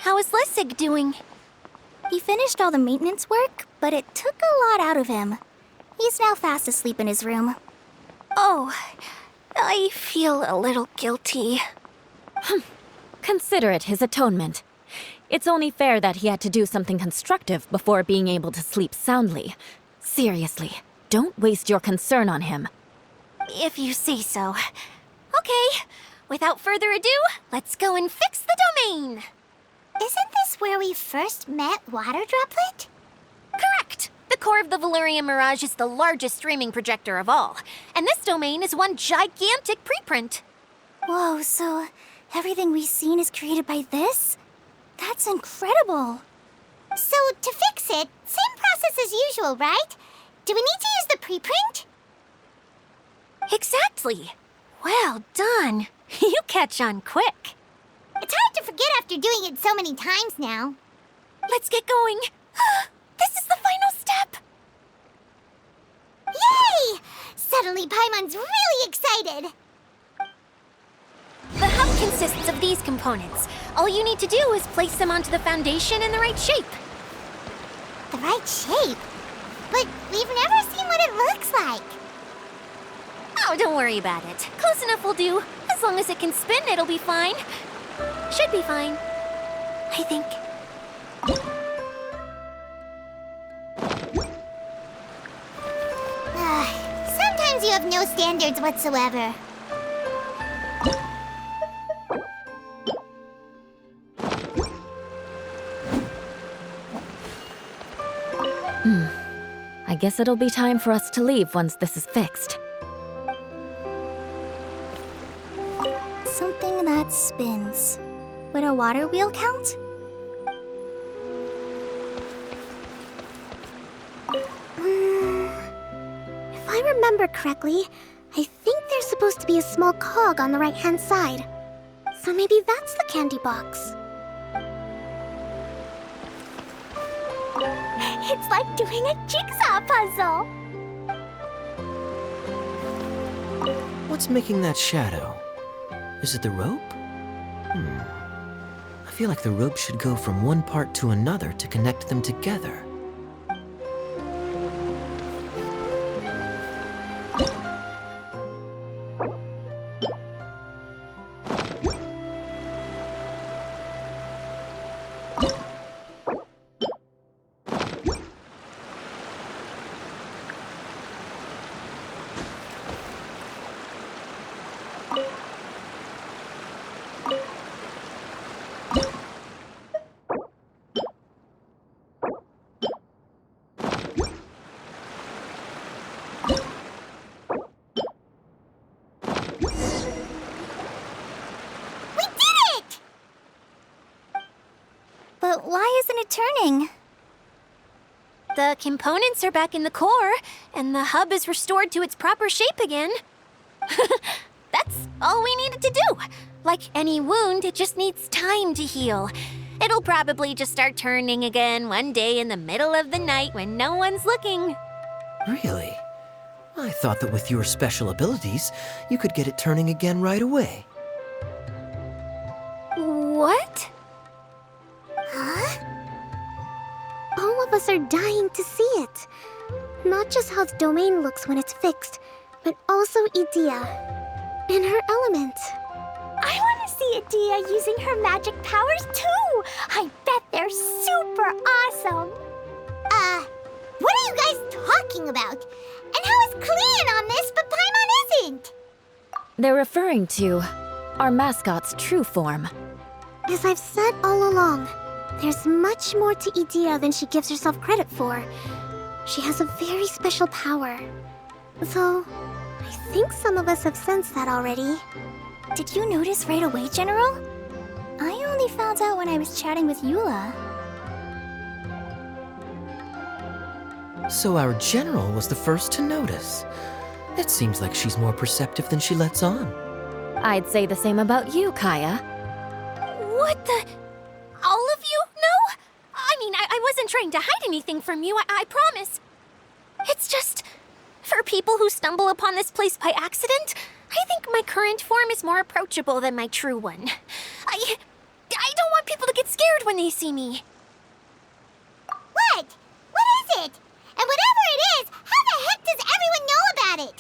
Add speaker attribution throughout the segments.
Speaker 1: How is Lessig doing?
Speaker 2: He finished all the maintenance work, but it took a lot out of him. He's now fast asleep in his room.
Speaker 1: Oh, I feel a little guilty.
Speaker 3: Consider it his atonement. It's only fair that he had to do something constructive before being able to sleep soundly. Seriously, don't waste your concern on him.
Speaker 1: If you say so. Okay, without further ado, let's go and fix the domain!
Speaker 2: Isn't this where we first met Water Droplet?
Speaker 1: Correct! The core of the Valerian Mirage is the largest streaming projector of all, and this domain is one gigantic preprint.
Speaker 2: Whoa, so everything we've seen is created by this? That's incredible! So, to fix it, same process as usual, right? Do we need to use the preprint?
Speaker 1: Exactly! Well done! You catch on quick.
Speaker 2: It's hard to forget after doing it so many times now.
Speaker 1: Let's get going! This is the final step!
Speaker 2: Yay! Suddenly Paimon's really excited!
Speaker 1: The hub consists of these components. All you need to do is place them onto the foundation in the right shape.
Speaker 2: The right shape? But we've never seen what it looks like.
Speaker 1: Oh, don't worry about it. Close enough will do. As long as it can spin, it'll be fine. Should be fine. I think.
Speaker 2: Sometimes you have no standards whatsoever.
Speaker 3: I guess it'll be time for us to leave once this is fixed.
Speaker 2: Something that spins. Would a water wheel count? If I remember correctly, I think there's supposed to be a small cog on the right-hand side. So maybe that's the candy box. It's like doing a jigsaw puzzle!
Speaker 4: What's making that shadow? Is it the rope? I feel like the rope should go from one part to another to connect them together.
Speaker 2: But why isn't it turning?
Speaker 1: The components are back in the core, and the hub is restored to its proper shape again. That's all we needed to do. Like any wound, it just needs time to heal. It'll probably just start turning again one day in the middle of the night when no one's looking.
Speaker 4: Really? I thought that with your special abilities, you could get it turning again right away.
Speaker 1: What?
Speaker 2: Huh? All of us are dying to see it. Not just how the domain looks when it's fixed, but also Edea. In her element. I want to see Edea using her magic powers too! I bet they're super awesome! What are you guys talking about? And how is Clean on this, but Paimon isn't?
Speaker 3: They're referring to our mascot's true form.
Speaker 2: As I've said all along, there's much more to Edea than she gives herself credit for. She has a very special power. Though, I think some of us have sensed that already. Did you notice right away, General? I only found out when I was chatting with Eula.
Speaker 4: So our general was the first to notice. It seems like she's more perceptive than she lets on.
Speaker 3: I'd say the same about you, Kaya.
Speaker 1: What the? All of you? No? I mean, I wasn't trying to hide anything from you, I promise. It's just, for people who stumble upon this place by accident, I think my current form is more approachable than my true one. I don't want people to get scared scared when they see me.
Speaker 2: What? What is it? And whatever it is, how the heck does everyone know about it?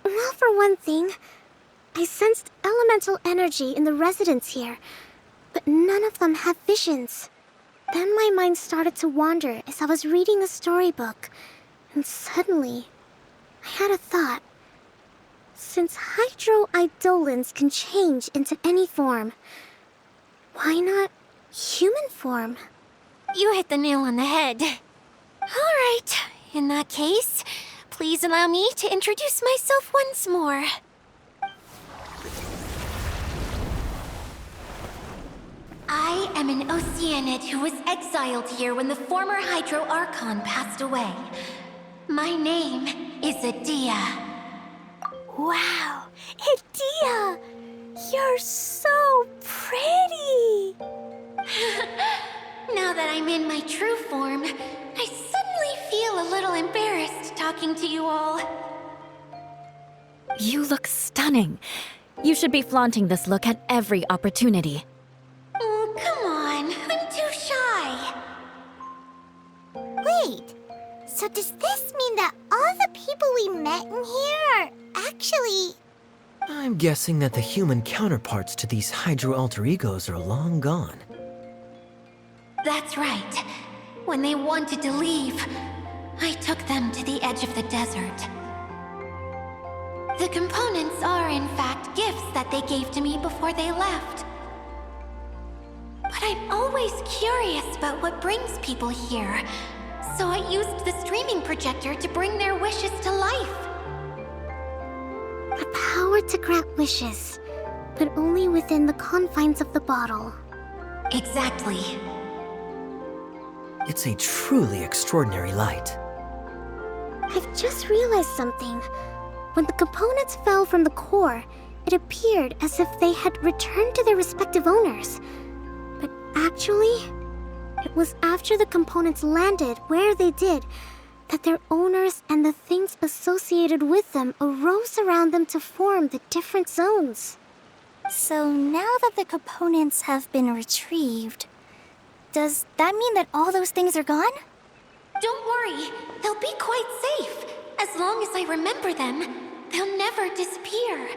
Speaker 2: Well, for one thing, I sensed elemental energy in the residents here, but none of them have visions. Then my mind started to wander as I was reading a storybook, and suddenly, I had a thought. Since hydroidolins can change into any form, why not human form?
Speaker 1: You hit the nail on the head. All right, in that case, please allow me to introduce myself once more. I am an Oceanid who was exiled here when the former Hydro Archon passed away. My name is Adia.
Speaker 2: Wow, Idia! You're so pretty!
Speaker 1: Now that I'm in my true form, I suddenly feel a little embarrassed talking to you all.
Speaker 3: You look stunning. You should be flaunting this look at every opportunity.
Speaker 1: Oh, come on. I'm too shy.
Speaker 2: Wait, so does this mean that all the people we met in here are actually...
Speaker 4: I'm guessing that the human counterparts to these Hydro alter egos are long gone.
Speaker 1: That's right. When they wanted to leave, I took them to the edge of the desert. The components are, in fact, gifts that they gave to me before they left. But I'm always curious about what brings people here, so I used the streaming projector to bring their wishes to life.
Speaker 2: The power to grant wishes, but only within the confines of the bottle.
Speaker 1: Exactly.
Speaker 4: It's a truly extraordinary light.
Speaker 2: I've just realized something. When the components fell from the core, it appeared as if they had returned to their respective owners. But actually, it was after the components landed where they did that their owners and the things associated with them arose around them to form the different zones.
Speaker 5: So now that the components have been retrieved, does that mean that all those things are gone?
Speaker 1: Don't worry, they'll be quite safe. As long as I remember them, they'll never disappear.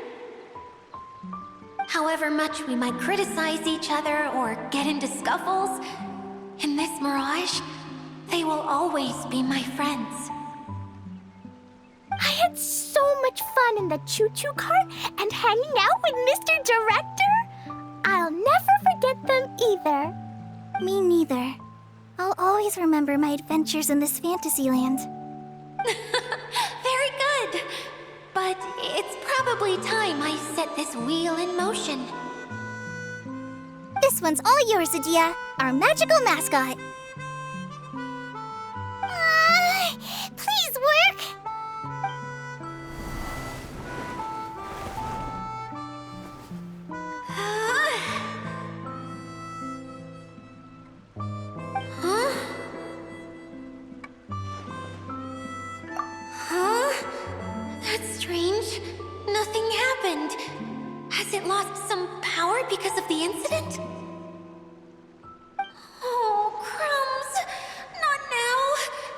Speaker 1: However much we might criticize each other or get into scuffles, in this mirage, they will always be my friends.
Speaker 2: I had so much fun in the choo-choo cart and hanging out with Mr. Director. I'll never forget them either.
Speaker 5: Me neither. I'll always remember my adventures in this fantasy land.
Speaker 1: Very good. But it's probably time I set this wheel in motion.
Speaker 5: This one's all yours, Adia, our magical mascot.
Speaker 2: Please work!
Speaker 1: That's strange. Nothing happened. Has it lost some power because of the incident? Oh, crumbs. Not now.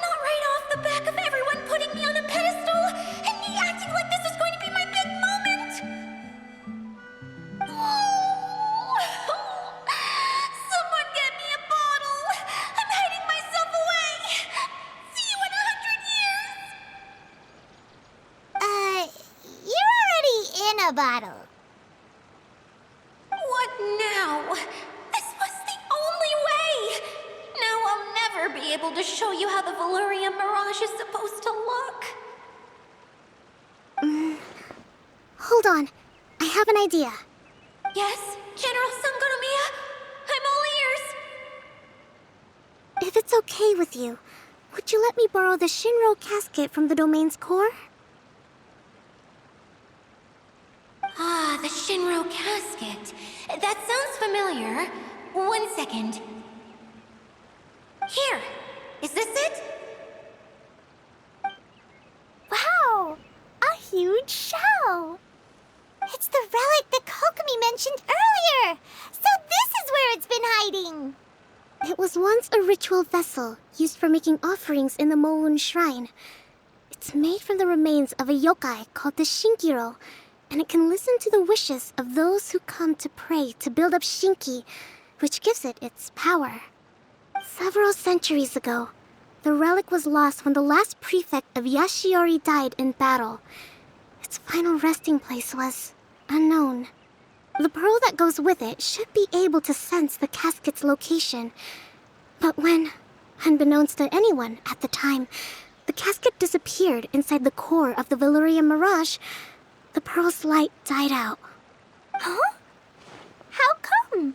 Speaker 1: Not right off the back of everyone putting me on a pedestal and me acting like this is going to be my big moment. Oh. Someone get me a bottle. I'm hiding myself away. See you in 100 years.
Speaker 2: You're already in a bottle.
Speaker 1: What now? This was the only way! Now I'll never be able to show you how the Valyria Mirage is supposed to look.
Speaker 2: Hold on. I have an idea.
Speaker 1: Yes, General Sangonomiya? I'm all ears.
Speaker 2: If it's okay with you, would you let me borrow the Shinro casket from the domain's core?
Speaker 1: Ah, the Shinro casket. That sounds familiar. 1 second. Here. Is this it?
Speaker 2: Wow! A huge shell! It's the relic that Kokomi mentioned earlier! So
Speaker 5: exciting!
Speaker 2: It was once a ritual vessel used for making offerings in the Moon Shrine. It's made from the remains of a yokai called the Shinkiro, and it can listen to the wishes of those who come to pray to build up Shinki, which gives it its power. Several centuries ago, the relic was lost when the last prefect of Yashiori died in battle. Its final resting place was unknown. The pearl that goes with it should be able to sense the casket's location. But when, unbeknownst to anyone at the time, the casket disappeared inside the core of the Valyria Mirage, the pearl's light died out.
Speaker 5: Huh? How come?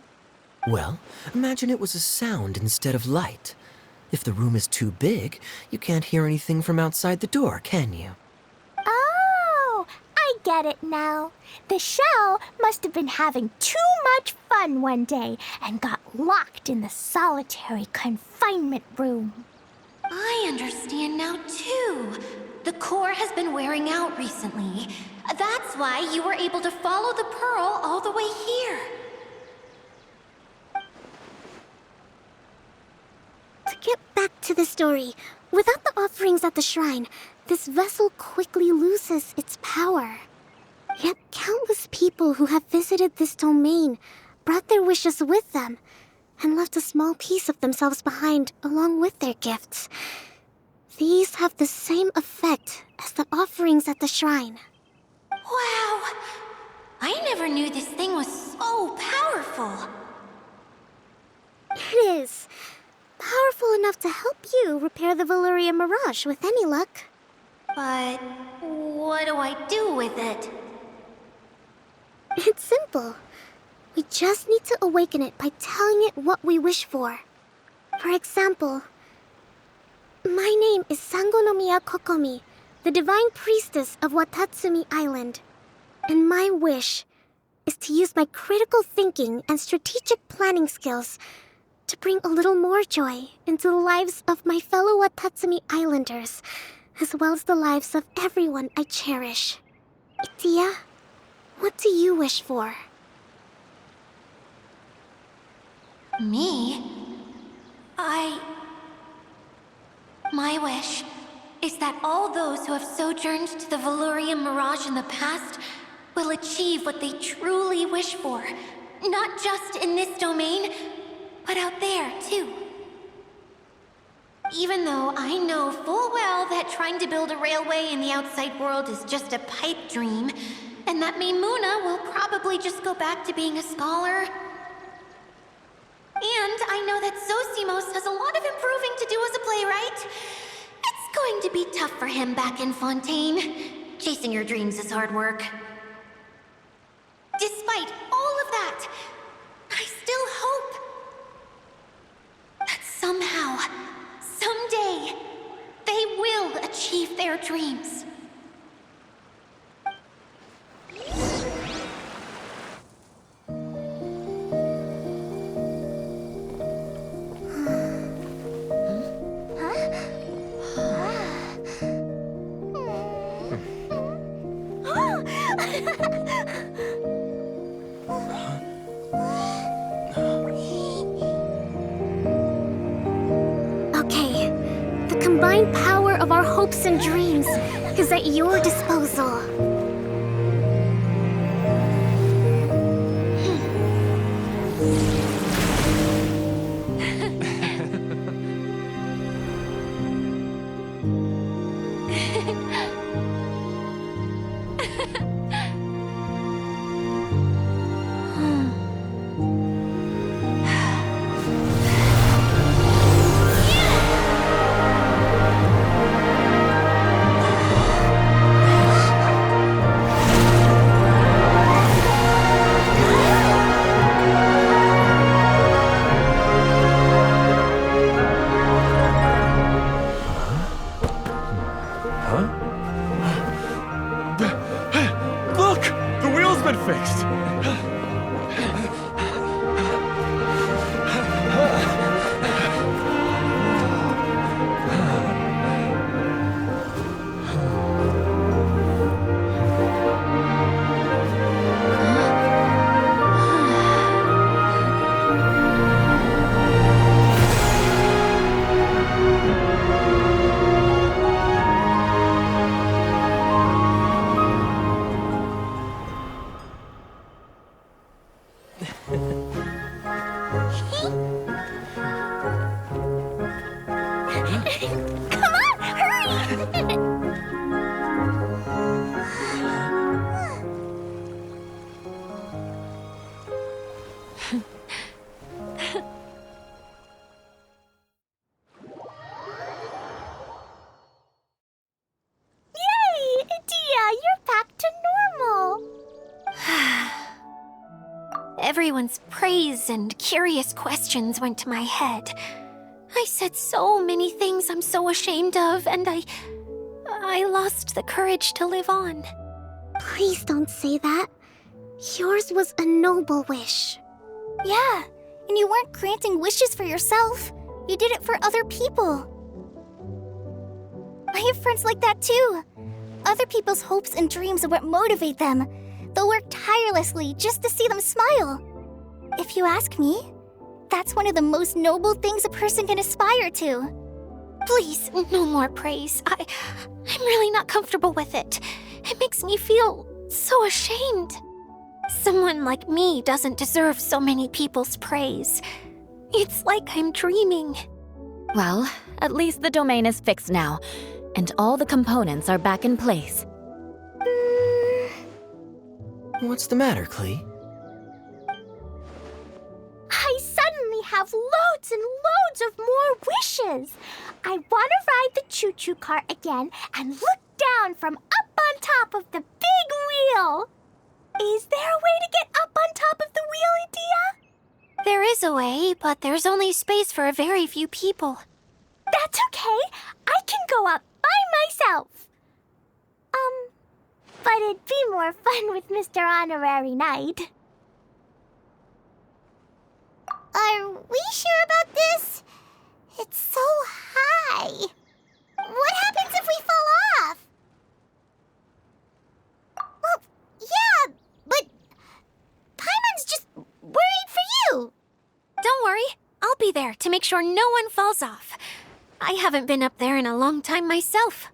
Speaker 4: Well, imagine it was a sound instead of light. If the room is too big, you can't hear anything from outside the door, can you?
Speaker 5: Oh, I get it now. The shell must have been having too much fun one day and got locked in the solitary confinement room.
Speaker 1: I understand now, too. The core has been wearing out recently. That's why you were able to follow the pearl all the way here.
Speaker 2: To get back to the story, without the offerings at the shrine, this vessel quickly loses its power. Yet countless people who have visited this domain brought their wishes with them and left a small piece of themselves behind along with their gifts. These have the same effect as the offerings at the shrine.
Speaker 1: Wow! I never knew this thing was so powerful.
Speaker 2: It is. Powerful enough to help you repair the Valyria Mirage with any luck.
Speaker 1: But what do I do with it?
Speaker 2: It's simple. We just need to awaken it by telling it what we wish for. For example, my name is Sangonomiya Kokomi, the divine priestess of Watatsumi Island. And my wish is to use my critical thinking and strategic planning skills to bring a little more joy into the lives of my fellow Watatsumi Islanders, as well as the lives of everyone I cherish. Itia, what do you wish for?
Speaker 1: Me? My wish is that all those who have sojourned to the Valyria Mirage in the past will achieve what they truly wish for. Not just in this domain, but out there, too. Even though I know full well that trying to build a railway in the outside world is just a pipe dream, and that Maimuna will probably just go back to being a scholar. And I know that Zosimos has a lot of improving to do as a playwright. It's going to be tough for him back in Fontaine. Chasing your dreams is hard work. Despite all of that, I still hope that somehow, someday, they will achieve their dreams.
Speaker 2: Okay, the combined power of our hopes and dreams is at your disposal.
Speaker 5: Yay! Idia, you're back to normal.
Speaker 1: Everyone's praise and curious questions went to my head. I said so many things I'm so ashamed of, and I lost the courage to live on.
Speaker 2: Please don't say that. Yours was a noble wish.
Speaker 5: Yeah, and you weren't granting wishes for yourself. You did it for other people. I have friends like that too. Other people's hopes and dreams are what motivate them. They'll work tirelessly just to see them smile. If you ask me, that's one of the most noble things a person can aspire to.
Speaker 1: Please, no more praise. I'm really not comfortable with it. It makes me feel so ashamed. Someone like me doesn't deserve so many people's praise. It's like I'm dreaming.
Speaker 3: Well, at least the domain is fixed now, and all the components are back in place.
Speaker 4: What's the matter, Klee?
Speaker 5: I suddenly have loads and loads of more wishes. I want to ride the choo-choo cart again and look down from up on top of the big wheel. Is there a way to get up on top of the wheel, Idia?
Speaker 1: There is a way, but there's only space for a very few people.
Speaker 5: That's okay. I can go up by myself. But it'd be more fun with Mr. Honorary Knight. Are we sure about this? It's so high. What happens if we fall off? Well, yeah, but Paimon's just worried for you.
Speaker 1: Don't worry, I'll be there to make sure no one falls off. I haven't been up there in a long time myself.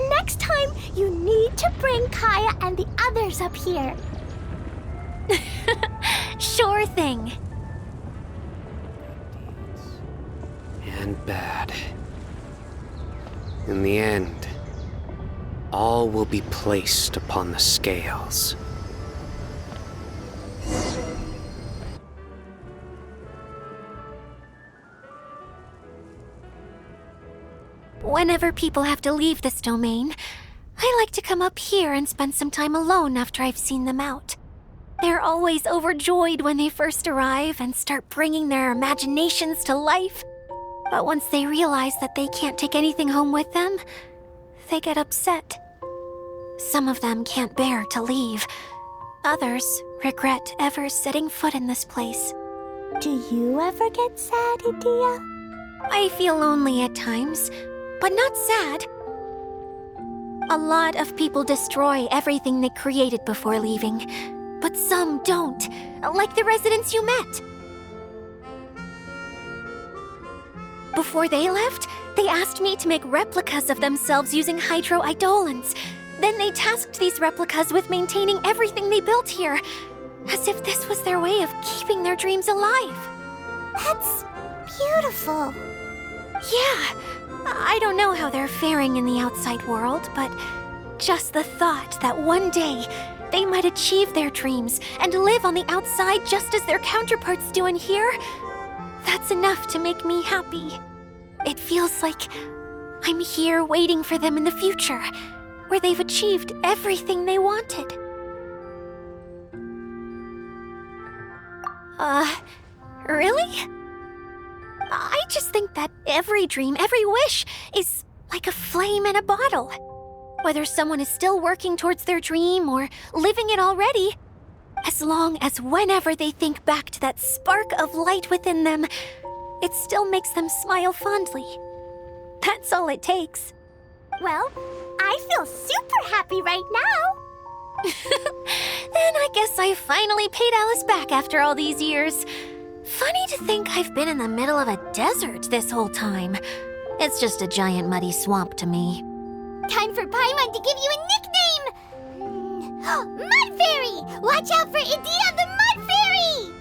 Speaker 5: Next time, you need to bring Kaya and the others up here.
Speaker 1: Sure thing.
Speaker 6: And bad. In the end, all will be placed upon the scales.
Speaker 1: Whenever people have to leave this domain, I like to come up here and spend some time alone after I've seen them out. They're always overjoyed when they first arrive and start bringing their imaginations to life. But once they realize that they can't take anything home with them, they get upset. Some of them can't bear to leave. Others regret ever setting foot in this place.
Speaker 5: Do you ever get sad, Idia?
Speaker 1: I feel lonely at times, but not sad. A lot of people destroy everything they created before leaving, but some don't, like the residents you met. Before they left, they asked me to make replicas of themselves using hydroidolins. Then they tasked these replicas with maintaining everything they built here, as if this was their way of keeping their dreams alive.
Speaker 5: That's beautiful.
Speaker 1: Yeah, I don't know how they're faring in the outside world, but just the thought that one day they might achieve their dreams and live on the outside just as their counterparts do in here, that's enough to make me happy. It feels like I'm here waiting for them in the future, where they've achieved everything they wanted. Really? I just think that every dream, every wish, is like a flame in a bottle. Whether someone is still working towards their dream or living it already, as long as whenever they think back to that spark of light within them, it still makes them smile fondly. That's all it takes.
Speaker 5: Well, I feel super happy right now.
Speaker 1: Then I guess I finally paid Alice back after all these years. Funny to think I've been in the middle of a desert this whole time. It's just a giant muddy swamp to me.
Speaker 5: Time for Paimon to give you a nickname! Mud Fairy! Watch out for Idia the Mud Fairy!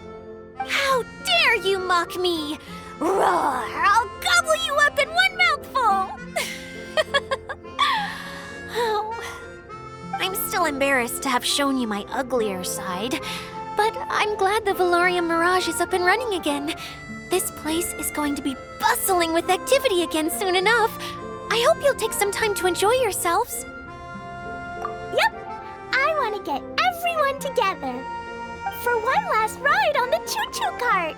Speaker 1: How dare you mock me! Roar! I'll gobble you up in one mouthful! Oh, I'm still embarrassed to have shown you my uglier side, but I'm glad the Valorium Mirage is up and running again. This place is going to be bustling with activity again soon enough. I hope you'll take some time to enjoy yourselves.
Speaker 5: Yep, I want to get everyone together for one last ride on the choo-choo cart.